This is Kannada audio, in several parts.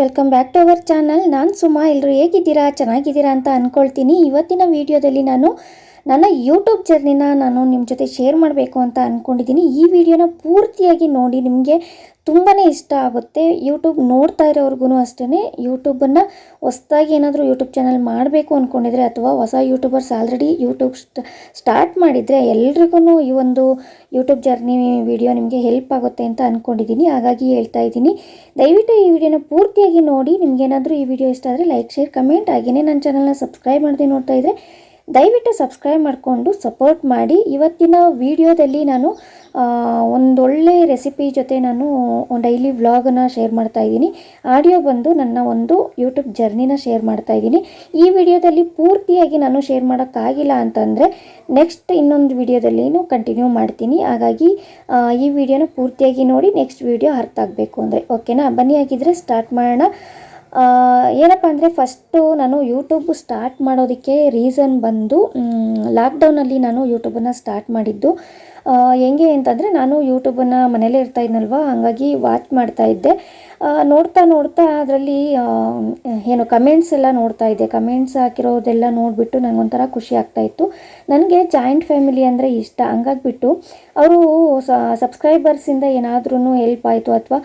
Welcome back to our channel. ನಾನು ಸುಮಾ. ಎಲ್ಲರೂ ಹೇಗಿದ್ದೀರಾ, ಚೆನ್ನಾಗಿದ್ದೀರಾ ಅಂತ ಅಂದ್ಕೊಳ್ತೀನಿ. ಇವತ್ತಿನ ವಿಡಿಯೋದಲ್ಲಿ ನಾನು ನನ್ನ ಯೂಟ್ಯೂಬ್ ಜರ್ನಿನ ನಾನು ನಿಮ್ಮ ಜೊತೆ ಶೇರ್ ಮಾಡಬೇಕು ಅಂತ ಅಂದ್ಕೊಂಡಿದ್ದೀನಿ. ಈ ವಿಡಿಯೋನ ಪೂರ್ತಿಯಾಗಿ ನೋಡಿ, ನಿಮಗೆ ತುಂಬಾ ಇಷ್ಟ ಆಗುತ್ತೆ. ಯೂಟ್ಯೂಬ್ ನೋಡ್ತಾ ಇರೋರ್ಗು ಅಷ್ಟೇ, ಯೂಟ್ಯೂಬನ್ನು ಹೊಸದಾಗಿ ಏನಾದರೂ ಯೂಟ್ಯೂಬ್ ಚಾನಲ್ ಮಾಡಬೇಕು ಅಂದ್ಕೊಂಡಿದ್ರೆ ಅಥವಾ ಹೊಸ ಯೂಟ್ಯೂಬರ್ಸ್ ಆಲ್ರೆಡಿ ಯೂಟ್ಯೂಬ್ ಸ್ಟಾರ್ಟ್ ಮಾಡಿದರೆ ಎಲ್ರಿಗೂ ಈ ಒಂದು ಯೂಟ್ಯೂಬ್ ಜರ್ನಿ ವಿಡಿಯೋ ನಿಮಗೆ ಹೆಲ್ಪ್ ಆಗುತ್ತೆ ಅಂತ ಅಂದ್ಕೊಂಡಿದ್ದೀನಿ. ಹಾಗಾಗಿ ಹೇಳ್ತಾ ಇದ್ದೀನಿ, ದಯವಿಟ್ಟು ಈ ವಿಡಿಯೋನ ಪೂರ್ತಿಯಾಗಿ ನೋಡಿ. ನಿಮಗೇನಾದರೂ ಈ ವಿಡಿಯೋ ಇಷ್ಟ ಆದರೆ ಲೈಕ್, ಶೇರ್, ಕಮೆಂಟ್, ಹಾಗೆಯೇ ನನ್ನ ಚಾನಲ್ನ ಸಬ್ಸ್ಕ್ರೈಬ್ ಮಾಡದೆ ನೋಡ್ತಾ ಇದ್ದರೆ ದಯವಿಟ್ಟು ಸಬ್ಸ್ಕ್ರೈಬ್ ಮಾಡಿಕೊಂಡು ಸಪೋರ್ಟ್ ಮಾಡಿ. ಇವತ್ತಿನ ವಿಡಿಯೋದಲ್ಲಿ ನಾನು ಒಂದೊಳ್ಳೆ ರೆಸಿಪಿ ಜೊತೆ ನಾನು ಡೈಲಿ ವ್ಲಾಗನ್ನು ಶೇರ್ ಮಾಡ್ತಾ ಇದ್ದೀನಿ. ಆಡಿಯೋ ಬಂದು ನನ್ನ ಒಂದು ಯೂಟ್ಯೂಬ್ ಜರ್ನಿನ ಶೇರ್ ಮಾಡ್ತಾ ಇದ್ದೀನಿ. ಈ ವಿಡಿಯೋದಲ್ಲಿ ಪೂರ್ತಿಯಾಗಿ ನಾನು ಶೇರ್ ಮಾಡೋಕ್ಕಾಗಿಲ್ಲ ಅಂತಂದರೆ ನೆಕ್ಸ್ಟ್ ಇನ್ನೊಂದು ವಿಡಿಯೋದಲ್ಲಿ ಕಂಟಿನ್ಯೂ ಮಾಡ್ತೀನಿ. ಹಾಗಾಗಿ ಈ ವಿಡಿಯೋನ ಪೂರ್ತಿಯಾಗಿ ನೋಡಿ, ನೆಕ್ಸ್ಟ್ ವಿಡಿಯೋ ಅರ್ಥ ಆಗಬೇಕು ಅಂದರೆ ಓಕೆನಾ. ಬನ್ನಿ, ಆಗಿದ್ದರೆ ಸ್ಟಾರ್ಟ್ ಮಾಡೋಣ. ಏನಪ್ಪ ಅಂದರೆ, ಫಸ್ಟು ನಾನು ಯೂಟ್ಯೂಬ್ ಸ್ಟಾರ್ಟ್ ಮಾಡೋದಕ್ಕೆ ರೀಸನ್ ಬಂದು ಲಾಕ್ಡೌನಲ್ಲಿ ನಾನು ಯೂಟ್ಯೂಬನ್ನು ಸ್ಟಾರ್ಟ್ ಮಾಡಿದ್ದು. ಹೆಂಗೆ ಅಂತಂದರೆ, ನಾನು ಯೂಟ್ಯೂಬನ್ನು ಮನೇಲೇ ಇರ್ತಾ ಇದ್ನಲ್ವ, ಹಾಗಾಗಿ ವಾಚ್ ಮಾಡ್ತಾಯಿದ್ದೆ. ನೋಡ್ತಾ ನೋಡ್ತಾ ಅದರಲ್ಲಿ ಏನು ಕಮೆಂಟ್ಸ್ ಎಲ್ಲ ನೋಡ್ತಾ ಇದ್ದೆ. ಕಮೆಂಟ್ಸ್ ಹಾಕಿರೋದೆಲ್ಲ ನೋಡಿಬಿಟ್ಟು ನನಗೊಂಥರ ಖುಷಿ ಆಗ್ತಾಯಿತ್ತು. ನನಗೆ ಜಾಯಿಂಟ್ ಫ್ಯಾಮಿಲಿ ಅಂದರೆ ಇಷ್ಟ. ಹಂಗಾಗಿಬಿಟ್ಟು ಅವರು ಸಬ್ಸ್ಕ್ರೈಬರ್ಸಿಂದ ಏನಾದ್ರೂ ಹೆಲ್ಪ್ ಆಯಿತು ಅಥವಾ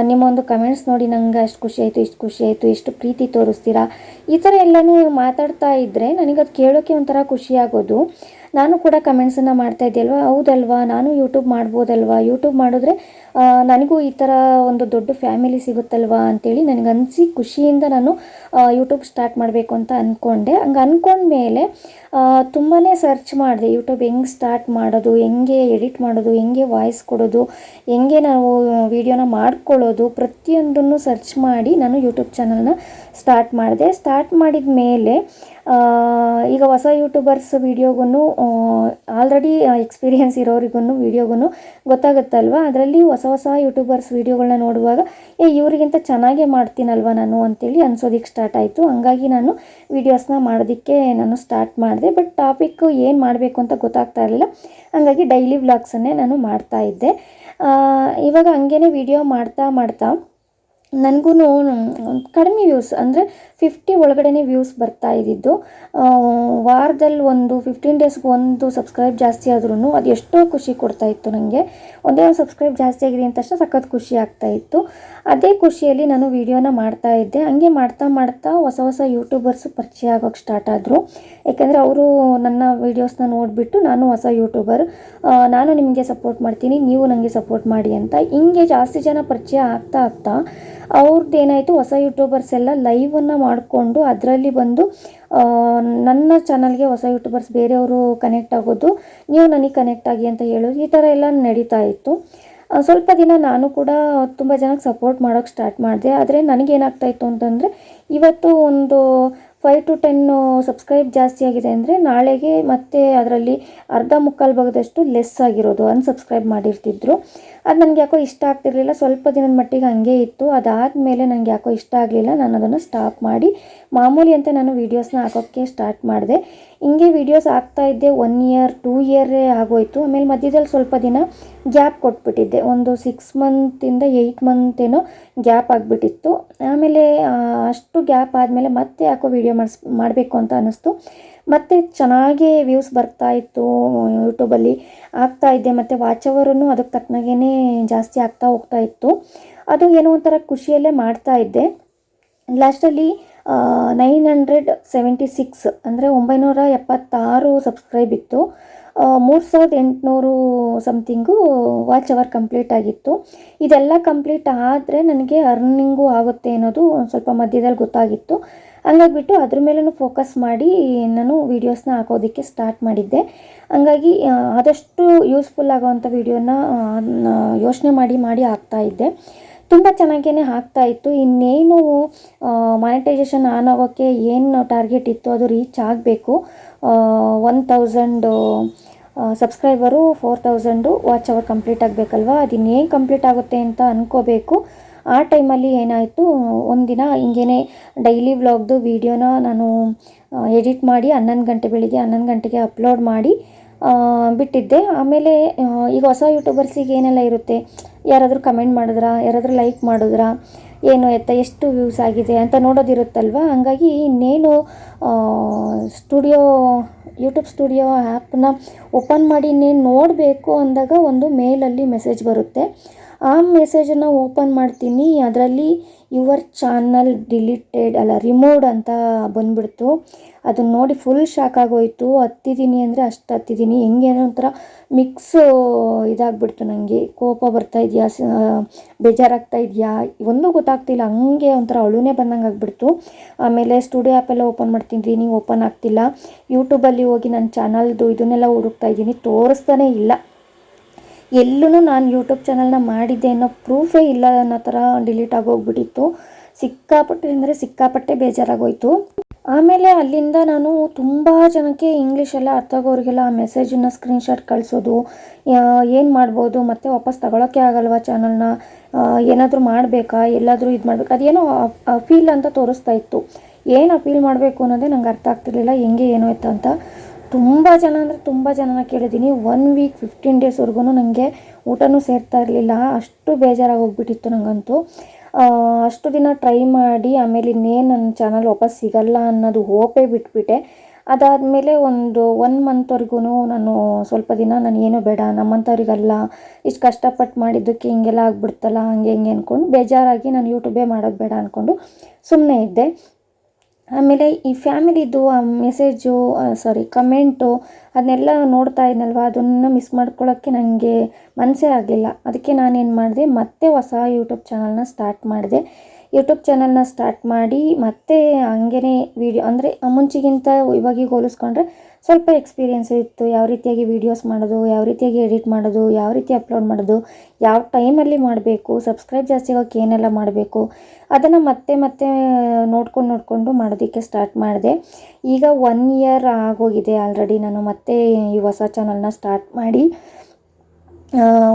ನಿಮ್ಮೊಂದು ಕಮೆಂಟ್ಸ್ ನೋಡಿ ನಂಗೆ ಅಷ್ಟು ಖುಷಿ ಆಯಿತು, ಇಷ್ಟು ಖುಷಿ ಆಯಿತು, ಎಷ್ಟು ಪ್ರೀತಿ ತೋರಿಸ್ತೀರಾ, ಈ ಥರ ಎಲ್ಲನೂ ಮಾತಾಡ್ತಾ ಇದ್ದರೆ ನನಗದು ಕೇಳೋಕ್ಕೆ ಒಂಥರ ಖುಷಿ ಆಗೋದು. ನಾನು ಕೂಡ ಕಮೆಂಟ್ಸನ್ನು ಮಾಡ್ತಾಯಿದ್ದೆ ಅಲ್ವಾ, ಹೌದಲ್ವಾ ನಾನು ಯೂಟ್ಯೂಬ್ ಮಾಡ್ಬೋದಲ್ವಾ, ಯೂಟ್ಯೂಬ್ ಮಾಡಿದ್ರೆ ನನಗೂ ಈ ಥರ ಒಂದು ದೊಡ್ಡ ಫ್ಯಾಮಿಲಿ ಸಿಗುತ್ತಲ್ವಾ ಅಂತೇಳಿ ನನಗನ್ಸಿ ಖುಷಿಯಿಂದ ನಾನು ಯೂಟ್ಯೂಬ್ ಸ್ಟಾರ್ಟ್ ಮಾಡಬೇಕು ಅಂತ ಅಂದ್ಕೊಂಡೆ. ಹಂಗೆ ಅಂದ್ಕೊಂಡ್ಮೇಲೆ ತುಂಬಾ ಸರ್ಚ್ ಮಾಡಿದೆ, ಯೂಟ್ಯೂಬ್ ಹೆಂಗೆ ಸ್ಟಾರ್ಟ್ ಮಾಡೋದು, ಹೆಂಗೆ ಎಡಿಟ್ ಮಾಡೋದು, ಹೆಂಗೆ ವಾಯ್ಸ್ ಕೊಡೋದು, ಹೆಂಗೆ ನಾವು ವಿಡಿಯೋನ ಮಾಡ್ಕೊಳ್ಳೋದು, ಪ್ರತಿಯೊಂದನ್ನು ಸರ್ಚ್ ಮಾಡಿ ನಾನು ಯೂಟ್ಯೂಬ್ ಚಾನಲ್ನ ಸ್ಟಾರ್ಟ್ ಮಾಡಿದೆ. ಸ್ಟಾರ್ಟ್ ಮಾಡಿದ ಮೇಲೆ ಈಗ ಹೊಸ ಯೂಟ್ಯೂಬರ್ಸ್ ವೀಡಿಯೋಗೂ ಆಲ್ರೆಡಿ ಎಕ್ಸ್ಪೀರಿಯೆನ್ಸ್ ಇರೋರಿಗೂ ವೀಡಿಯೋಗೂ ಗೊತ್ತಾಗುತ್ತಲ್ವ. ಅದರಲ್ಲಿ ಹೊಸ ಯೂಟ್ಯೂಬರ್ಸ್ ವೀಡಿಯೋಗಳನ್ನ ನೋಡುವಾಗ ಇವರಿಗಿಂತ ಚೆನ್ನಾಗೇ ಮಾಡ್ತೀನಲ್ವ ನಾನು ಅಂತೇಳಿ ಅನ್ಸೋದಕ್ಕೆ ಸ್ಟಾರ್ಟ್ ಆಯಿತು. ಹಂಗಾಗಿ ನಾನು ವೀಡಿಯೋಸ್ನ ಮಾಡೋದಕ್ಕೆ ನಾನು ಸ್ಟಾರ್ಟ್ ಮಾಡಿದೆ. ಬಟ್ ಟಾಪಿಕ್ಕು ಏನು ಮಾಡಬೇಕು ಅಂತ ಗೊತ್ತಾಗ್ತಾ ಇರಲಿಲ್ಲ. ಹಾಗಾಗಿ ಡೈಲಿ ವ್ಲಾಗ್ಸನ್ನೇ ನಾನು ಮಾಡ್ತಾಯಿದ್ದೆ. ಇವಾಗ ಹಂಗೇ ವೀಡಿಯೋ ಮಾಡ್ತಾ ನನಗೂ ಕಡಿಮೆ ವ್ಯೂಸ್ ಅಂದರೆ 50 ಒಳಗಡೆ ವ್ಯೂಸ್ ಬರ್ತಾ ಇದ್ದಿದ್ದು. ವಾರದಲ್ಲಿ ಒಂದು 15 ಡೇಸ್ಗೆ ಒಂದು ಸಬ್ಸ್ಕ್ರೈಬ್ ಜಾಸ್ತಿ ಆದ್ರೂ ಅದು ಎಷ್ಟೋ ಖುಷಿ ಕೊಡ್ತಾಯಿತ್ತು ನನಗೆ. ಒಂದೇ ಒಂದು ಸಬ್ಸ್ಕ್ರೈಬ್ ಜಾಸ್ತಿ ಆಗಿದೆ ಅಂತ ತಕ್ಷಣ ಸಖತ್ ಖುಷಿ ಆಗ್ತಾಯಿತ್ತು. ಅದೇ ಖುಷಿಯಲ್ಲಿ ನಾನು ವೀಡಿಯೋನ ಮಾಡ್ತಾಯಿದ್ದೆ. ಹಂಗೆ ಮಾಡ್ತಾ ಹೊಸ ಯೂಟ್ಯೂಬರ್ಸ್ ಪರಿಚಯ ಆಗೋಕ್ಕೆ ಸ್ಟಾರ್ಟ್ ಆದರು. ಯಾಕೆಂದರೆ ಅವರು ನನ್ನ ವೀಡಿಯೋಸ್ನ ನೋಡಿಬಿಟ್ಟು ನಾನು ಹೊಸ ಯೂಟ್ಯೂಬರ್, ನಾನು ನಿಮಗೆ ಸಪೋರ್ಟ್ ಮಾಡ್ತೀನಿ, ನೀವು ನನಗೆ ಸಪೋರ್ಟ್ ಮಾಡಿ ಅಂತ ಹಿಂಗೆ ಜಾಸ್ತಿ ಜನ ಪರಿಚಯ ಆಗ್ತಾ ಅವ್ರದ್ದು ಏನಾಯಿತು, ಹೊಸ ಯೂಟ್ಯೂಬರ್ಸ್ ಎಲ್ಲ ಲೈವನ್ನು ಮಾಡಿಕೊಂಡು ಅದರಲ್ಲಿ ಬಂದು ನನ್ನ ಚಾನಲ್ಗೆ ಹೊಸ ಯೂಟ್ಯೂಬರ್ಸ್ ಬೇರೆಯವರು ಕನೆಕ್ಟ್ ಆಗೋದು, ನೀವು ನನಗೆ ಕನೆಕ್ಟ್ ಆಗಿ ಅಂತ ಹೇಳೋದು, ಈ ಥರ ಎಲ್ಲ ನಡೀತಾ ಇತ್ತು. ಸ್ವಲ್ಪ ದಿನ ನಾನು ಕೂಡ ತುಂಬ ಜನಕ್ಕೆ ಸಪೋರ್ಟ್ ಮಾಡೋಕ್ಕೆ ಸ್ಟಾರ್ಟ್ ಮಾಡಿದೆ. ಆದರೆ ನನಗೇನಾಗ್ತಾಯಿತ್ತು ಅಂತಂದರೆ, ಇವತ್ತು ಒಂದು 5 to 10 ಸಬ್ಸ್ಕ್ರೈಬ್ ಜಾಸ್ತಿ ಆಗಿದೆ ಅಂದರೆ ನಾಳೆಗೆ ಮತ್ತೆ ಅದರಲ್ಲಿ ಅರ್ಧ ಮುಕ್ಕಾಲು ಭಾಗದಷ್ಟು ಲೆಸ್ ಆಗಿರೋದು, ಅನ್ಸಬ್ಸ್ಕ್ರೈಬ್ ಮಾಡಿರ್ತಿದ್ರು. ಅದು ನನಗೆ ಯಾಕೋ ಇಷ್ಟ ಆಗ್ತಿರ್ಲಿಲ್ಲ. ಸ್ವಲ್ಪ ದಿನದ ಮಟ್ಟಿಗೆ ಹಂಗೆ ಇತ್ತು. ಅದಾದಮೇಲೆ ನನಗೆ ಯಾಕೋ ಇಷ್ಟ ಆಗಲಿಲ್ಲ. ನಾನು ಅದನ್ನು ಸ್ಟಾಪ್ ಮಾಡಿ ಮಾಮೂಲಿ ಅಂತ ನಾನು ವೀಡಿಯೋಸ್ನ ಹಾಕೋಕ್ಕೆ ಸ್ಟಾರ್ಟ್ ಮಾಡಿದೆ. ಹಿಂಗೆ ವೀಡಿಯೋಸ್ ಆಗ್ತಾಯಿದ್ದೆ. 1 year 2 year ಆಗೋಯಿತು. ಆಮೇಲೆ ಮಧ್ಯದಲ್ಲಿ ಸ್ವಲ್ಪ ದಿನ ಗ್ಯಾಪ್ ಕೊಟ್ಬಿಟ್ಟಿದ್ದೆ. ಒಂದು 6 monthದಿಂದ 8 month ಏನೋ ಗ್ಯಾಪ್ ಆಗಿಬಿಟ್ಟಿತ್ತು. ಆಮೇಲೆ ಅಷ್ಟು ಗ್ಯಾಪ್ ಆದಮೇಲೆ ಮತ್ತೆ ಯಾಕೋ ವೀಡಿಯೋ ಮಾಡಬೇಕು ಅಂತ ಅನ್ನಿಸ್ತು. ಮತ್ತು ಚೆನ್ನಾಗೇ ವ್ಯೂಸ್ ಬರ್ತಾಯಿತ್ತು, ಯೂಟ್ಯೂಬಲ್ಲಿ ಆಗ್ತಾಯಿದ್ದೆ. ಮತ್ತು ವಾಚ್ ಅವರೂ ಅದಕ್ಕೆ ತಕ್ಕನಾಗೇ ಜಾಸ್ತಿ ಆಗ್ತಾ ಹೋಗ್ತಾಯಿತ್ತು. ಅದು ಏನೋ ಒಂಥರ ಖುಷಿಯಲ್ಲೇ ಮಾಡ್ತಾಯಿದ್ದೆ. ಲಾಸ್ಟಲ್ಲಿ 976 ಅಂದರೆ 976 ಸಬ್ಸ್ಕ್ರೈಬ್ ಇತ್ತು. 3800 ಸಮಥಿಂಗು ವಾಚ್ ಅವರ್ ಕಂಪ್ಲೀಟ್ ಆಗಿತ್ತು. ಇದೆಲ್ಲ ಕಂಪ್ಲೀಟ್ ಆದರೆ ನನಗೆ ಅರ್ನಿಂಗು ಆಗುತ್ತೆ ಅನ್ನೋದು ಸ್ವಲ್ಪ ಮಧ್ಯದಲ್ಲಿ ಗೊತ್ತಾಗಿತ್ತು. ಹಂಗಾಗಿಬಿಟ್ಟು ಅದ್ರ ಮೇಲೂ ಫೋಕಸ್ ಮಾಡಿ ನಾನು ವೀಡಿಯೋಸ್ನ ಹಾಕೋದಕ್ಕೆ ಸ್ಟಾರ್ಟ್ ಮಾಡಿದ್ದೆ. ಹಂಗಾಗಿ ಆದಷ್ಟು ಯೂಸ್ಫುಲ್ ಆಗೋವಂಥ ವೀಡಿಯೋನ ಯೋಚನೆ ಮಾಡಿ ಹಾಕ್ತಾಯಿದ್ದೆ. ತುಂಬ ಚೆನ್ನಾಗೇ ಆಗ್ತಾಯಿತ್ತು. ಇನ್ನೇನು ಮಾನಿಟೈಸೇಷನ್ ಆನ್ ಆಗೋಕ್ಕೆ ಏನು ಟಾರ್ಗೆಟ್ ಇತ್ತು ಅದು ರೀಚ್ ಆಗಬೇಕು. 1000 ಸಬ್ಸ್ಕ್ರೈಬರು 4000 ವಾಚ್ ಅವರ್ ಕಂಪ್ಲೀಟ್ ಆಗಬೇಕಲ್ವ. ಅದಿನ್ನೇನು ಕಂಪ್ಲೀಟ್ ಆಗುತ್ತೆ ಅಂತ ಅಂದ್ಕೋಬೇಕು. ಆ ಟೈಮಲ್ಲಿ ಏನಾಯಿತು, ಒಂದಿನ ಹಿಂಗೇ ಡೈಲಿ ವ್ಲಾಗ್ದು ವೀಡಿಯೋನ ನಾನು ಎಡಿಟ್ ಮಾಡಿ 11 ಗಂಟೆ, ಬೆಳಿಗ್ಗೆ 11 ಗಂಟೆಗೆ ಅಪ್ಲೋಡ್ ಮಾಡಿ ಬಿಟ್ಟಿದ್ದೆ. ಆಮೇಲೆ ಈಗ ಹೊಸ ಯೂಟ್ಯೂಬರ್ಸಿಗೆ ಏನೆಲ್ಲ ಇರುತ್ತೆ, ಯಾರಾದರೂ ಕಮೆಂಟ್ ಮಾಡಿದ್ರಾ, ಯಾರಾದರೂ ಲೈಕ್ ಮಾಡಿದ್ರಾ, ಏನು ಎತ್ತ ಎಷ್ಟು ವ್ಯೂಸ್ ಆಗಿದೆ ಅಂತ ನೋಡೋದಿರುತ್ತಲ್ವ. ಹಂಗಾಗಿ ಇನ್ನೇನು ಯೂಟ್ಯೂಬ್ ಸ್ಟುಡಿಯೋ ಆ್ಯಪ್ನ ಓಪನ್ ಮಾಡಿ ಇನ್ನೇನು ನೋಡಬೇಕು ಅಂದಾಗ ಒಂದು ಮೇಲಲ್ಲಿ ಮೆಸೇಜ್ ಬರುತ್ತೆ. ಆ ಮೆಸೇಜನ್ನು ಓಪನ್ ಮಾಡ್ತೀನಿ. ಅದರಲ್ಲಿ ಯುವರ್ ಚಾನಲ್ ರಿಮೂವ್ಡ್ ಅಂತ ಬಂದುಬಿಡ್ತು. ಅದನ್ನು ನೋಡಿ ಫುಲ್ ಶಾಕ್ ಆಗೋಯಿತು. ಹತ್ತಿದ್ದೀನಿ ಅಂದರೆ ಅಷ್ಟು ಹತ್ತಿದ್ದೀನಿ, ಹೆಂಗೇನೋ ಒಂಥರ ಮಿಕ್ಸು ಇದಾಗ್ಬಿಡ್ತು. ನನಗೆ ಕೋಪ ಬರ್ತಾ ಇದೆಯಾ, ಬೇಜಾರಾಗ್ತಾ ಇದೆಯಾ, ಒಂದೂ ಗೊತ್ತಾಗ್ತಿಲ್ಲ. ಹಂಗೆ ಒಂಥರ ಅಳುನೇ ಬಂದಂಗೆ ಆಗಿಬಿಡ್ತು. ಆಮೇಲೆ ಸ್ಟುಡಿಯೋ ಆ್ಯಪೆಲ್ಲ ಓಪನ್ ಮಾಡ್ತಿದ್ದೀನಿ, ಓಪನ್ ಆಗ್ತಿಲ್ಲ. ಯೂಟ್ಯೂಬಲ್ಲಿ ಹೋಗಿ ನನ್ನ ಚಾನಲ್ದು ಇದನ್ನೆಲ್ಲ ಹುಡುಕ್ತಾ ಇದ್ದೀನಿ, ತೋರಿಸ್ತಾನೇ ಇಲ್ಲ. ಎಲ್ಲೂ ನಾನು ಯೂಟ್ಯೂಬ್ ಚಾನಲ್ನ ಮಾಡಿದ್ದೆ ಅನ್ನೋ ಪ್ರೂಫೇ ಇಲ್ಲ ಅನ್ನೋ ಥರ ಡಿಲೀಟ್ ಆಗೋಗ್ಬಿಟ್ಟಿತ್ತು. ಸಿಕ್ಕಾಪಟ್ಟೆ ಅಂದರೆ ಸಿಕ್ಕಾಪಟ್ಟೆ ಬೇಜಾರಾಗೋಯಿತು. ಆಮೇಲೆ ಅಲ್ಲಿಂದ ನಾನು ತುಂಬ ಜನಕ್ಕೆ ಇಂಗ್ಲೀಷೆಲ್ಲ ಅರ್ಥ ಆಗೋರಿಗೆಲ್ಲ ಆ ಮೆಸೇಜನ್ನು ಸ್ಕ್ರೀನ್ಶಾಟ್ ಕಳಿಸೋದು, ಏನು ಮಾಡ್ಬೋದು, ಮತ್ತೆ ವಾಪಸ್ ತಗೊಳ್ಳೋಕ್ಕೆ ಆಗಲ್ವಾ ಚಾನಲ್ನ, ಏನಾದರೂ ಮಾಡಬೇಕಾ, ಎಲ್ಲಾದರೂ ಇದು ಮಾಡಬೇಕಾ, ಅದೇನೋ ಅಪೀಲ್ ಅಂತ ತೋರಿಸ್ತಾ ಇತ್ತು. ಏನು ಅಪೀಲ್ ಮಾಡಬೇಕು ಅನ್ನೋದೇ ನಂಗೆ ಅರ್ಥ ಆಗ್ತಿರ್ಲಿಲ್ಲ, ಹೆಂಗೆ ಏನೋ ಇತ್ತು ಅಂತ. ತುಂಬ ಜನ ಅಂದರೆ ತುಂಬ ಜನನ ಕೇಳಿದ್ದೀನಿ. 1 ವೀಕ್ 15 ಡೇಸ್ವರೆಗೂ ನನಗೆ ಊಟನೂ ಸೇರ್ತಾ ಇರಲಿಲ್ಲ. ಅಷ್ಟು ಬೇಜಾರಾಗೋಗ್ಬಿಟ್ಟಿತ್ತು ನನಗಂತೂ. ಅಷ್ಟು ದಿನ ಟ್ರೈ ಮಾಡಿ ಆಮೇಲೆ ಇನ್ನೇನು ನನ್ನ ಚಾನಲ್ ವಾಪಸ್ ಸಿಗಲ್ಲ ಅನ್ನೋದು ಹೋಪೇ ಬಿಟ್ಬಿಟ್ಟೆ. ಅದಾದಮೇಲೆ ಒಂದು 1 ಮಂತ್ವರೆಗೂ ನಾನು ಸ್ವಲ್ಪ ದಿನ ನಾನು ಏನೂ ಬೇಡ, ನಮ್ಮಂಥವ್ರಿಗಲ್ಲ, ಇಷ್ಟು ಕಷ್ಟಪಟ್ಟು ಮಾಡಿದ್ದಕ್ಕೆ ಹಿಂಗೆಲ್ಲ ಆಗ್ಬಿಡ್ತಲ್ಲ, ಹಂಗೆ ಹಿಂಗೆ ಅಂದ್ಕೊಂಡು ಬೇಜಾರಾಗಿ ನಾನು ಯೂಟ್ಯೂಬೇ ಮಾಡೋದು ಬೇಡ ಅಂದ್ಕೊಂಡು ಸುಮ್ಮನೆ ಇದ್ದೆ. ಆಮೇಲೆ ಈ ಫ್ಯಾಮಿಲಿದು ಮೆಸೇಜು ಕಮೆಂಟು ಅದನ್ನೆಲ್ಲ ನೋಡ್ತಾ ಇದ್ನಲ್ವ, ಅದನ್ನು ಮಿಸ್ ಮಾಡ್ಕೊಳ್ಳೋಕ್ಕೆ ನನಗೆ ಮನಸ್ಸೇ ಆಗಲಿಲ್ಲ. ಅದಕ್ಕೆ ನಾನೇನು ಮಾಡಿದೆ, ಮತ್ತೆ ಹೊಸ ಯೂಟ್ಯೂಬ್ ಚಾನಲ್ನ ಸ್ಟಾರ್ಟ್ ಮಾಡಿದೆ. ಯೂಟ್ಯೂಬ್ ಚಾನಲ್ನ ಸ್ಟಾರ್ಟ್ ಮಾಡಿ ಮತ್ತೆ ಹಂಗೇ ವೀಡಿಯೋ ಅಂದರೆ ಮುಂಚೆಗಿಂತ ಇವಾಗಿಗೆ ಹೋಲಿಸ್ಕೊಂಡ್ರೆ ಸ್ವಲ್ಪ ಎಕ್ಸ್ಪೀರಿಯೆನ್ಸ್ ಇತ್ತು. ಯಾವ ರೀತಿಯಾಗಿ ವೀಡಿಯೋಸ್ ಮಾಡೋದು, ಯಾವ ರೀತಿಯಾಗಿ ಎಡಿಟ್ ಮಾಡೋದು, ಯಾವ ರೀತಿ ಅಪ್ಲೋಡ್ ಮಾಡೋದು, ಯಾವ ಟೈಮಲ್ಲಿ ಮಾಡಬೇಕು, ಸಬ್ಸ್ಕ್ರೈಬ್ ಜಾಸ್ತಿ ಆಗೋಕ್ಕೆ ಏನೆಲ್ಲ ಮಾಡಬೇಕು, ಅದನ್ನು ಮತ್ತೆ ನೋಡಿಕೊಂಡು ಮಾಡೋದಕ್ಕೆ ಸ್ಟಾರ್ಟ್ ಮಾಡಿದೆ. ಈಗ 1 ಇಯರ್ ಆಗೋಗಿದೆ ಆಲ್ರೆಡಿ ನಾನು ಮತ್ತೆ ಈ ಹೊಸ ಚಾನಲ್ನ ಸ್ಟಾರ್ಟ್ ಮಾಡಿ.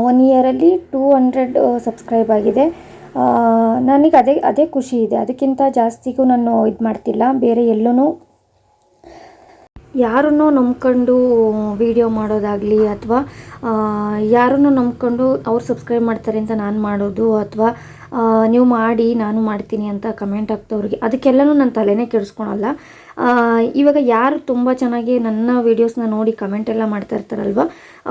1 ಇಯರಲ್ಲಿ 200 ಸಬ್ಸ್ಕ್ರೈಬ್ ಆಗಿದೆ. ನನಗೆ ಅದೇ ಖುಷಿ ಇದೆ. ಅದಕ್ಕಿಂತ ಜಾಸ್ತಿಗೂ ನಾನು ಇದು ಮಾಡ್ತಿಲ್ಲ. ಬೇರೆ ಎಲ್ಲೂ ಯಾರನ್ನೋ ನಂಬ್ಕೊಂಡು ವೀಡಿಯೋ ಮಾಡೋದಾಗಲಿ ಅಥವಾ ಯಾರನ್ನೋ ನಂಬ್ಕೊಂಡು ಅವ್ರು ಸಬ್ಸ್ಕ್ರೈಬ್ ಮಾಡ್ತಾರೆ ಅಂತ ನಾನು ಮಾಡೋದು, ಅಥವಾ ನೀವು ಮಾಡಿ ನಾನು ಮಾಡ್ತೀನಿ ಅಂತ ಕಮೆಂಟ್ ಹಾಕ್ತವ್ರಿಗೆ ಅದಕ್ಕೆಲ್ಲನೂ ನಾನು ತಲೆನೇ ಕೆಡಿಸ್ಕೊಳಲ್ಲ. ಇವಾಗ ಯಾರು ತುಂಬ ಚೆನ್ನಾಗಿ ನನ್ನ ವೀಡಿಯೋಸ್ನ ನೋಡಿ ಕಮೆಂಟೆಲ್ಲ ಮಾಡ್ತಾ ಇರ್ತಾರಲ್ವ,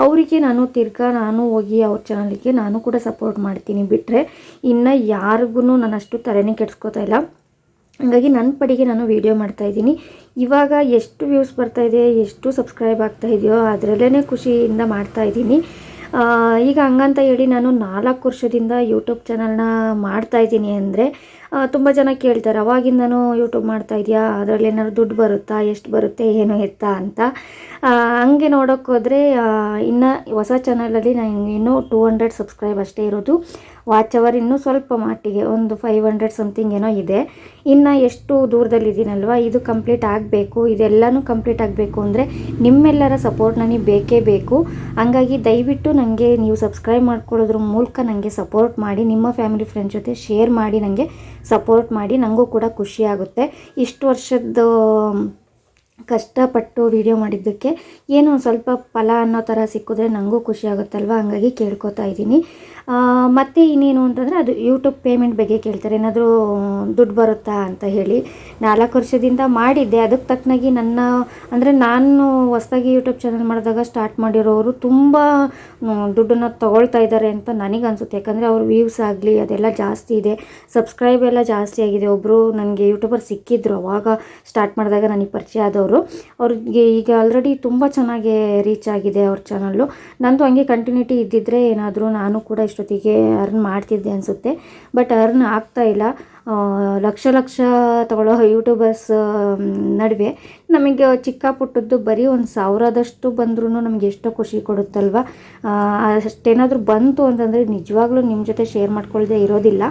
ಅವರಿಗೆ ನಾನು ಹೋಗಿ ಅವ್ರ ಚಾನಲ್ಗೆ ನಾನು ಕೂಡ ಸಪೋರ್ಟ್ ಮಾಡ್ತೀನಿ. ಬಿಟ್ಟರೆ ಇನ್ನು ಯಾರಿಗೂ ನಾನು ಅಷ್ಟು ತಲೆನೇ ಕೆಡಿಸ್ಕೋತಾ ಇಲ್ಲ. ಹಾಗಾಗಿ ನನ್ನ ಪಡಿಗೆ ನಾನು ವೀಡಿಯೋ ಮಾಡ್ತಾಯಿದ್ದೀನಿ. ಇವಾಗ ಎಷ್ಟು ವ್ಯೂಸ್ ಬರ್ತಾಯಿದೆ, ಎಷ್ಟು ಸಬ್ಸ್ಕ್ರೈಬ್ ಆಗ್ತಾಯಿದೆಯೋ ಅದರಲ್ಲೇ ಖುಷಿಯಿಂದ ಮಾಡ್ತಾಯಿದ್ದೀನಿ. ಈಗ ಹಂಗಂತ ಹೇಳಿ ನಾನು 4 ವರ್ಷದಿಂದ ಯೂಟ್ಯೂಬ್ ಚಾನಲ್ನ ಮಾಡ್ತಾಯಿದ್ದೀನಿ ಅಂದರೆ ತುಂಬ ಜನ ಕೇಳ್ತಾರೆ, ಅವಾಗಿಂದನೂ ಯೂಟ್ಯೂಬ್ ಮಾಡ್ತಾಯಿದ್ಯಾ, ಅದರಲ್ಲಿ ಏನಾದ್ರು ದುಡ್ಡು ಬರುತ್ತಾ, ಎಷ್ಟು ಬರುತ್ತೆ, ಏನು ಎತ್ತ ಅಂತ. ಹಂಗೆ ನೋಡೋಕ್ಕೋದ್ರೆ ಇನ್ನು ಹೊಸ ಚಾನಲಲ್ಲಿ ನಾನು ಇನ್ನೂ 200 ಸಬ್ಸ್ಕ್ರೈಬ್ ಅಷ್ಟೇ ಇರೋದು. ವಾಚ್ ಅವರ್ ಇನ್ನೂ ಸ್ವಲ್ಪ ಮಟ್ಟಿಗೆ ಒಂದು 500 ಸಮಥಿಂಗ್ ಏನೋ ಇದೆ. ಇನ್ನು ಎಷ್ಟು ದೂರದಲ್ಲಿದ್ದೀನಲ್ವ, ಇದು ಕಂಪ್ಲೀಟ್ ಆಗಬೇಕು. ಇದೆಲ್ಲನೂ ಕಂಪ್ಲೀಟ್ ಆಗಬೇಕು ಅಂದರೆ ನಿಮ್ಮೆಲ್ಲರ ಸಪೋರ್ಟ್ ನನಗೆ ಬೇಕೇ ಬೇಕು. ಹಂಗಾಗಿ ದಯವಿಟ್ಟು ನನಗೆ ನೀವು ಸಬ್ಸ್ಕ್ರೈಬ್ ಮಾಡ್ಕೊಳ್ಳೋದ್ರ ಮೂಲಕ ನನಗೆ ಸಪೋರ್ಟ್ ಮಾಡಿ, ನಿಮ್ಮ ಫ್ಯಾಮಿಲಿ ಫ್ರೆಂಡ್ಸ್ ಜೊತೆ ಶೇರ್ ಮಾಡಿ ನನಗೆ ಸಪೋರ್ಟ್ ಮಾಡಿ. ನನಗೂ ಕೂಡ ಖುಷಿ ಆಗುತ್ತೆ. ಇಷ್ಟು ವರ್ಷದ ಕಷ್ಟಪಟ್ಟು ವೀಡಿಯೋ ಮಾಡಿದ್ದಕ್ಕೆ ಏನೋ ಒಂದು ಸ್ವಲ್ಪ ಫಲ ಅನ್ನೋ ಥರ ಸಿಕ್ಕಿದ್ರೆ ನನಗೂ ಖುಷಿ ಆಗುತ್ತಲ್ವ. ಹಂಗಾಗಿ ಕೇಳ್ಕೊತಾ ಇದ್ದೀನಿ. ಮತ್ತು ಇನ್ನೇನು ಅಂತಂದರೆ ಅದು ಯೂಟ್ಯೂಬ್ ಪೇಮೆಂಟ್ ಬಗ್ಗೆ ಕೇಳ್ತಾರೆ, ಏನಾದರೂ ದುಡ್ಡು ಬರುತ್ತಾ ಅಂತ ಹೇಳಿ. 4 ವರ್ಷದಿಂದ ಮಾಡಿದ್ದೆ. ಅದಕ್ಕೆ ತಕ್ಕನಾಗಿ ನಾನು ಹೊಸದಾಗಿ ಯೂಟ್ಯೂಬ್ ಚಾನಲ್ ಮಾಡಿದಾಗ ಸ್ಟಾರ್ಟ್ ಮಾಡಿರೋರು ತುಂಬ ದುಡ್ಡನ್ನು ತೊಗೊಳ್ತಾ ಇದ್ದಾರೆ ಅಂತ ನನಗನ್ಸುತ್ತೆ. ಯಾಕಂದರೆ ಅವ್ರ ವ್ಯೂಸ್ ಆಗಲಿ ಅದೆಲ್ಲ ಜಾಸ್ತಿ ಇದೆ, ಸಬ್ಸ್ಕ್ರೈಬ್ ಎಲ್ಲ ಜಾಸ್ತಿ ಆಗಿದೆ. ಒಬ್ಬರು ನನಗೆ ಯೂಟ್ಯೂಬರ್ ಸಿಕ್ಕಿದ್ರು ಅವಾಗ ಸ್ಟಾರ್ಟ್ ಮಾಡಿದಾಗ ನನಗೆ ಪರಿಚಯ ಆದವರು. ಅವ್ರಿಗೆ ಈಗ ಆಲ್ರೆಡಿ ತುಂಬ ಚೆನ್ನಾಗಿ ರೀಚ್ ಆಗಿದೆ ಅವ್ರ ಚಾನಲ್ಲು. ನಂದು ಹಂಗೆ ಕಂಟಿನ್ಯೂಟಿ ಇದ್ದಿದ್ದರೆ ಏನಾದರೂ ನಾನು ಕೂಡ ಇಷ್ಟೊತ್ತಿಗೆ ಅರ್ನ್ ಮಾಡ್ತಿದ್ದೆ ಅನಿಸುತ್ತೆ. ಬಟ್ ಅರ್ನ್ ಆಗ್ತಾ ಇಲ್ಲ. ಲಕ್ಷ ತಗೊಳ್ಳೋ ಯೂಟ್ಯೂಬರ್ಸ್ ನಡುವೆ ನಮಗೆ ಚಿಕ್ಕ ಪುಟ್ಟದ್ದು ಬರೀ 1,000ದಷ್ಟು ಬಂದ್ರೂ ನಮಗೆ ಎಷ್ಟೋ ಖುಷಿ ಕೊಡುತ್ತಲ್ವ. ಅಷ್ಟೇನಾದರೂ ಬಂತು ಅಂತಂದರೆ ನಿಜವಾಗ್ಲೂ ನಿಮ್ಮ ಜೊತೆ ಶೇರ್ ಮಾಡ್ಕೊಳ್ಳದೆ ಇರೋದಿಲ್ಲ.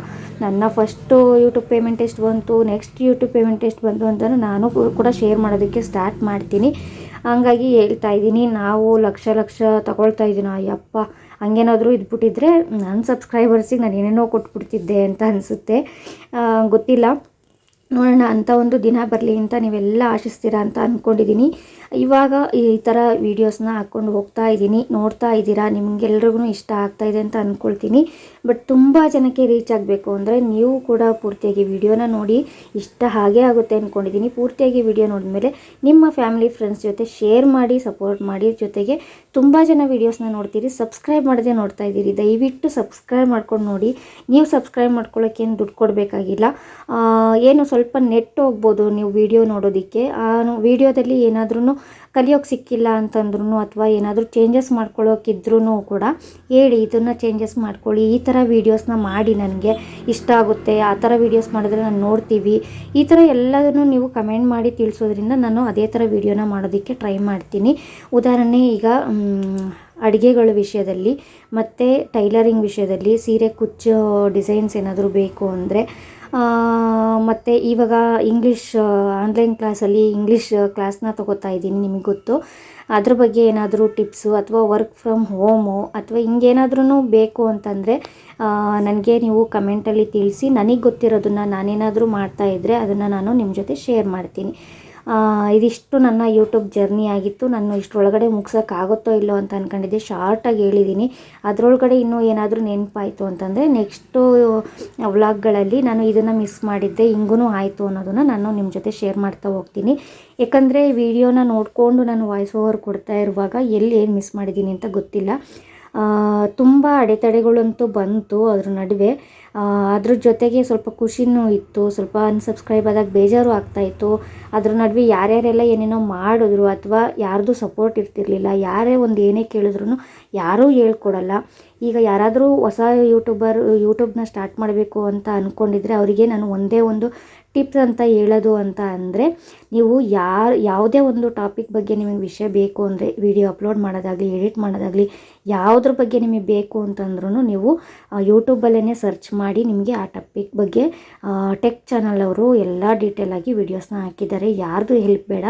ನನ್ನ ಫಸ್ಟು ಯೂಟ್ಯೂಬ್ ಪೇಮೆಂಟ್ ಎಷ್ಟು ಬಂತು, ನೆಕ್ಸ್ಟ್ ಯೂಟ್ಯೂಬ್ ಪೇಮೆಂಟ್ ಎಷ್ಟು ಬಂತು ಅಂತ ನಾನು ಕೂಡ ಶೇರ್ ಮಾಡೋದಕ್ಕೆ ಸ್ಟಾರ್ಟ್ ಮಾಡ್ತೀನಿ. ಹಂಗಾಗಿ ಹೇಳ್ತಾ ಇದ್ದೀನಿ, ನಾವು ಲಕ್ಷ ತಗೊಳ್ತಾ ಇದ್ದೀನೋ, ಅಯ್ಯಪ್ಪ ಹಂಗೇನಾದರೂ ಇದ್ಬಿಟ್ಟಿದ್ರೆ ನನ್ನ ಸಬ್ಸ್ಕ್ರೈಬರ್ಸಿಗೆ ನಾನು ಏನೇನೋ ಕೊಟ್ಬಿಡ್ತಿದ್ದೆ ಅಂತ ಅನಿಸುತ್ತೆ. ಗೊತ್ತಿಲ್ಲ, ನೋಡೋಣ. ಅಂಥ ಒಂದು ದಿನ ಬರಲಿ ಅಂತ ನೀವೆಲ್ಲ ಆಶಿಸ್ತೀರಾ ಅಂತ ಅಂದ್ಕೊಂಡಿದ್ದೀನಿ. ಇವಾಗ ಈ ಥರ ವೀಡಿಯೋಸ್ನ ಹಾಕ್ಕೊಂಡು ಹೋಗ್ತಾ ಇದ್ದೀನಿ, ನೋಡ್ತಾ ಇದ್ದೀರಾ, ನಿಮಗೆಲ್ರಿಗೂ ಇಷ್ಟ ಆಗ್ತಾಯಿದೆ ಅಂತ ಅಂದ್ಕೊಳ್ತೀನಿ. ಬಟ್ ತುಂಬ ಜನಕ್ಕೆ ರೀಚ್ ಆಗಬೇಕು ಅಂದರೆ ನೀವು ಕೂಡ ಪೂರ್ತಿಯಾಗಿ ವಿಡಿಯೋನ ನೋಡಿ, ಇಷ್ಟ ಹಾಗೆ ಆಗುತ್ತೆ ಅಂದ್ಕೊಂಡಿದ್ದೀನಿ. ಪೂರ್ತಿಯಾಗಿ ವಿಡಿಯೋ ನೋಡಿದ್ಮೇಲೆ ನಿಮ್ಮ ಫ್ಯಾಮಿಲಿ ಫ್ರೆಂಡ್ಸ್ ಜೊತೆ ಶೇರ್ ಮಾಡಿ, ಸಪೋರ್ಟ್ ಮಾಡಿ. ಜೊತೆಗೆ ತುಂಬ ಜನ ವೀಡಿಯೋಸ್ನ ನೋಡ್ತೀರಿ, ಸಬ್ಸ್ಕ್ರೈಬ್ ಮಾಡದೆ ನೋಡ್ತಾ ಇದ್ದೀರಿ, ದಯವಿಟ್ಟು ಸಬ್ಸ್ಕ್ರೈಬ್ ಮಾಡ್ಕೊಂಡು ನೋಡಿ. ನೀವು ಸಬ್ಸ್ಕ್ರೈಬ್ ಮಾಡ್ಕೊಳ್ಳೋಕೆ ಏನು ದುಡ್ಡು ಕೊಡಬೇಕಾಗಿಲ್ಲ, ಏನು ಸ್ವಲ್ಪ ನೆಟ್ ಹೋಗ್ಬೋದು ನೀವು ವಿಡಿಯೋ ನೋಡೋದಕ್ಕೆ. ಆ ವಿಡಿಯೋದಲ್ಲಿ ಏನಾದ್ರೂ ಕಲಿಯೋಕ್ಕೆ ಸಿಕ್ಕಿಲ್ಲ ಅಂತಂದ್ರೂ ಅಥವಾ ಏನಾದರೂ ಚೇಂಜಸ್ ಮಾಡ್ಕೊಳ್ಳೋಕ್ಕಿದ್ರೂ ಕೂಡ ಹೇಳಿ, ಇದನ್ನು ಚೇಂಜಸ್ ಮಾಡ್ಕೊಳ್ಳಿ, ಈ ಥರ ವೀಡಿಯೋಸ್ನ ಮಾಡಿ, ನನಗೆ ಇಷ್ಟ ಆಗುತ್ತೆ, ಆ ಥರ ವೀಡಿಯೋಸ್ ಮಾಡಿದ್ರೆ ನಾನು ನೋಡ್ತೀವಿ, ಈ ಥರ ಎಲ್ಲದನ್ನು ನೀವು ಕಮೆಂಟ್ ಮಾಡಿ ತಿಳಿಸೋದ್ರಿಂದ ನಾನು ಅದೇ ಥರ ವೀಡಿಯೋನ ಮಾಡೋದಕ್ಕೆ ಟ್ರೈ ಮಾಡ್ತೀನಿ. ಉದಾಹರಣೆ ಈಗ ಅಡುಗೆಗಳ ವಿಷಯದಲ್ಲಿ ಮತ್ತು ಟೈಲರಿಂಗ್ ವಿಷಯದಲ್ಲಿ, ಸೀರೆ ಕುಚ್ಚು ಡಿಸೈನ್ಸ್ ಏನಾದರೂ ಬೇಕು ಅಂದರೆ, ಮತ್ತು ಇವಾಗ ಇಂಗ್ಲೀಷ್ ಆನ್ಲೈನ್ ಕ್ಲಾಸಲ್ಲಿ ಇಂಗ್ಲೀಷ್ ಕ್ಲಾಸ್ನ ತೊಗೋತಾ ಇದ್ದೀನಿ, ನಿಮಗೆ ಗೊತ್ತು. ಅದ್ರ ಬಗ್ಗೆ ಏನಾದರೂ ಟಿಪ್ಸು ಅಥವಾ ವರ್ಕ್ ಫ್ರಮ್ ಹೋಮು ಅಥವಾ ಹಿಂಗೇನಾದ್ರೂ ಬೇಕು ಅಂತಂದರೆ ನನಗೆ ನೀವು ಕಮೆಂಟಲ್ಲಿ ತಿಳಿಸಿ. ನನಗೆ ಗೊತ್ತಿರೋದನ್ನು ನಾನೇನಾದರೂ ಮಾಡ್ತಾಯಿದ್ರೆ ಅದನ್ನು ನಾನು ನಿಮ್ಮ ಜೊತೆ ಶೇರ್ ಮಾಡ್ತೀನಿ. ಇದಿಷ್ಟು ನನ್ನ ಯೂಟ್ಯೂಬ್ ಜರ್ನಿ ಆಗಿತ್ತು. ನಾನು ಇಷ್ಟರೊಳಗಡೆ ಮುಗ್ಸೋಕ್ಕಾಗುತ್ತೋ ಇಲ್ಲೋ ಅಂತ ಅಂದ್ಕೊಂಡಿದ್ದೆ, ಶಾರ್ಟಾಗಿ ಹೇಳಿದ್ದೀನಿ. ಅದರೊಳಗಡೆ ಇನ್ನೂ ಏನಾದರೂ ನೆನಪಾಯಿತು ಅಂತಂದರೆ ನೆಕ್ಸ್ಟು ವ್ಲಾಗ್ಗಳಲ್ಲಿ ನಾನು ಇದನ್ನು ಮಿಸ್ ಮಾಡಿದ್ದೆ, ಹಿಂಗೂ ಆಯಿತು ಅನ್ನೋದನ್ನು ನಾನು ನಿಮ್ಮ ಜೊತೆ ಶೇರ್ ಮಾಡ್ತಾ ಹೋಗ್ತೀನಿ. ಯಾಕಂದರೆ ವಿಡಿಯೋನ ನೋಡಿಕೊಂಡು ನಾನು ವಾಯ್ಸ್ ಓವರ್ ಕೊಡ್ತಾ ಇರುವಾಗ ಎಲ್ಲಿ ಏನು ಮಿಸ್ ಮಾಡಿದ್ದೀನಿ ಅಂತ ಗೊತ್ತಿಲ್ಲ. ತುಂಬ ಅಡೆತಡೆಗಳಂತೂ ಬಂತು ಅದ್ರ ನಡುವೆ. ಅದ್ರ ಜೊತೆಗೆ ಸ್ವಲ್ಪ ಖುಷಿನೂ ಇತ್ತು, ಸ್ವಲ್ಪ ಅನ್ಸಬ್ಸ್ಕ್ರೈಬ್ ಆದಾಗ ಬೇಜಾರು ಆಗ್ತಾಯಿತ್ತು. ಅದ್ರ ನಡುವೆ ಯಾರ್ಯಾರೆಲ್ಲ ಏನೇನೋ ಮಾಡಿದ್ರು ಅಥವಾ ಯಾರ್ದು ಸಪೋರ್ಟ್ ಇರ್ತಿರ್ಲಿಲ್ಲ, ಯಾರೇ ಒಂದು ಏನೇ ಕೇಳಿದ್ರು ಯಾರೂ ಹೇಳ್ಕೊಡಲ್ಲ. ಈಗ ಯಾರಾದರೂ ಹೊಸ ಯೂಟ್ಯೂಬ್ನ ಸ್ಟಾರ್ಟ್ ಮಾಡಬೇಕು ಅಂತ ಅಂದ್ಕೊಂಡಿದ್ರೆ ಅವರಿಗೆ ನಾನು ಒಂದೇ ಒಂದು ಟಿಪ್ಸ್ ಅಂತ ಹೇಳೋದು ಅಂತ ಅಂದರೆ, ನೀವು ಯಾವುದೇ ಒಂದು ಟಾಪಿಕ್ ಬಗ್ಗೆ ನಿಮಗೆ ವಿಷಯ ಬೇಕು ಅಂದರೆ, ವಿಡಿಯೋ ಅಪ್ಲೋಡ್ ಮಾಡೋದಾಗಲಿ, ಎಡಿಟ್ ಮಾಡೋದಾಗಲಿ, ಯಾವುದ್ರ ಬಗ್ಗೆ ನಿಮಗೆ ಬೇಕು ಅಂತಂದ್ರೂ ನೀವು ಯೂಟ್ಯೂಬಲ್ಲೇ ಸರ್ಚ್ ಮಾಡಿ ನಿಮಗೆ ಆ ಟಾಪಿಕ್ ಬಗ್ಗೆ ಟೆಕ್ ಚಾನಲ್ ಅವರು ಎಲ್ಲ ಡೀಟೇಲಾಗಿ ವೀಡಿಯೋಸ್ನ ಹಾಕಿದ್ದಾರೆ. ಯಾರ್ದು ಹೆಲ್ಪ್ ಬೇಡ,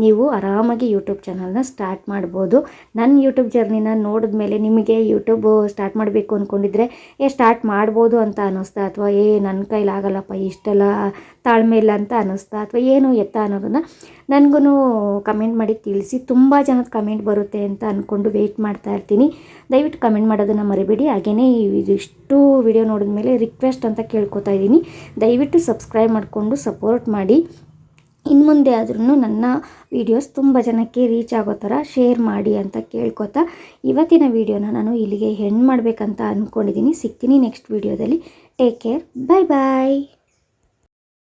ನೀವು ಆರಾಮಾಗಿ ಯೂಟ್ಯೂಬ್ ಚಾನಲ್ನ ಸ್ಟಾರ್ಟ್ ಮಾಡ್ಬೋದು. ನನ್ನ ಯೂಟ್ಯೂಬ್ ಜರ್ನಿನ ನೋಡಿದ ಮೇಲೆ ನಿಮಗೆ ಯೂಟ್ಯೂಬ್ ಸ್ಟಾರ್ಟ್ ಮಾಡಬೇಕು ಅಂದ್ಕೊಂಡಿದ್ರೆ ಸ್ಟಾರ್ಟ್ ಮಾಡ್ಬೋದು ಅಂತ ಅನ್ನಿಸ್ತಾ, ಅಥವಾ ನನ್ನ ಕೈಲಾಗಲ್ಲಪ್ಪ ಇಷ್ಟೆಲ್ಲ ತಾಳ್ಮೆ ಇಲ್ಲ ಅಂತ ಅನ್ನಿಸ್ತಾ, ಅಥವಾ ಏನು ಎತ್ತ ಅನ್ನೋದನ್ನು ನನಗೂ ಕಮೆಂಟ್ ಮಾಡಿ ತಿಳಿಸಿ. ತುಂಬ ಜನದ ಕಮೆಂಟ್ ಬರುತ್ತೆ ಅಂತ ಅಂದ್ಕೊಂಡು ವೆಯ್ಟ್ ಮಾಡ್ತಾ ಇರ್ತೀನಿ. ದಯವಿಟ್ಟು ಕಮೆಂಟ್ ಮಾಡೋದನ್ನು ಮರಿಬೇಡಿ. ಹಾಗೆಯೇ ಇದಿಷ್ಟು ವಿಡಿಯೋ ನೋಡಿದ ಮೇಲೆ ರಿಕ್ವೆಸ್ಟ್ ಅಂತ ಕೇಳ್ಕೊತಾ ಇದ್ದೀನಿ, ದಯವಿಟ್ಟು ಸಬ್ಸ್ಕ್ರೈಬ್ ಮಾಡಿಕೊಂಡು ಸಪೋರ್ಟ್ ಮಾಡಿ. ಇನ್ನು ಮುಂದೆ ಆದ್ರೂ ನನ್ನ ವೀಡಿಯೋಸ್ ತುಂಬ ಜನಕ್ಕೆ ರೀಚ್ ಆಗೋ ಥರ ಶೇರ್ ಮಾಡಿ ಅಂತ ಕೇಳ್ಕೊತಾ ಇವತ್ತಿನ ವೀಡಿಯೋನ ನಾನು ಇಲ್ಲಿಗೆ ಎಂಡ್ ಮಾಡಬೇಕಂತ ಅಂದ್ಕೊಂಡಿದ್ದೀನಿ. ಸಿಗ್ತೀನಿ ನೆಕ್ಸ್ಟ್ ವೀಡಿಯೋದಲ್ಲಿ. ಟೇಕ್ ಕೇರ್, ಬಾಯ್ ಬಾಯ್.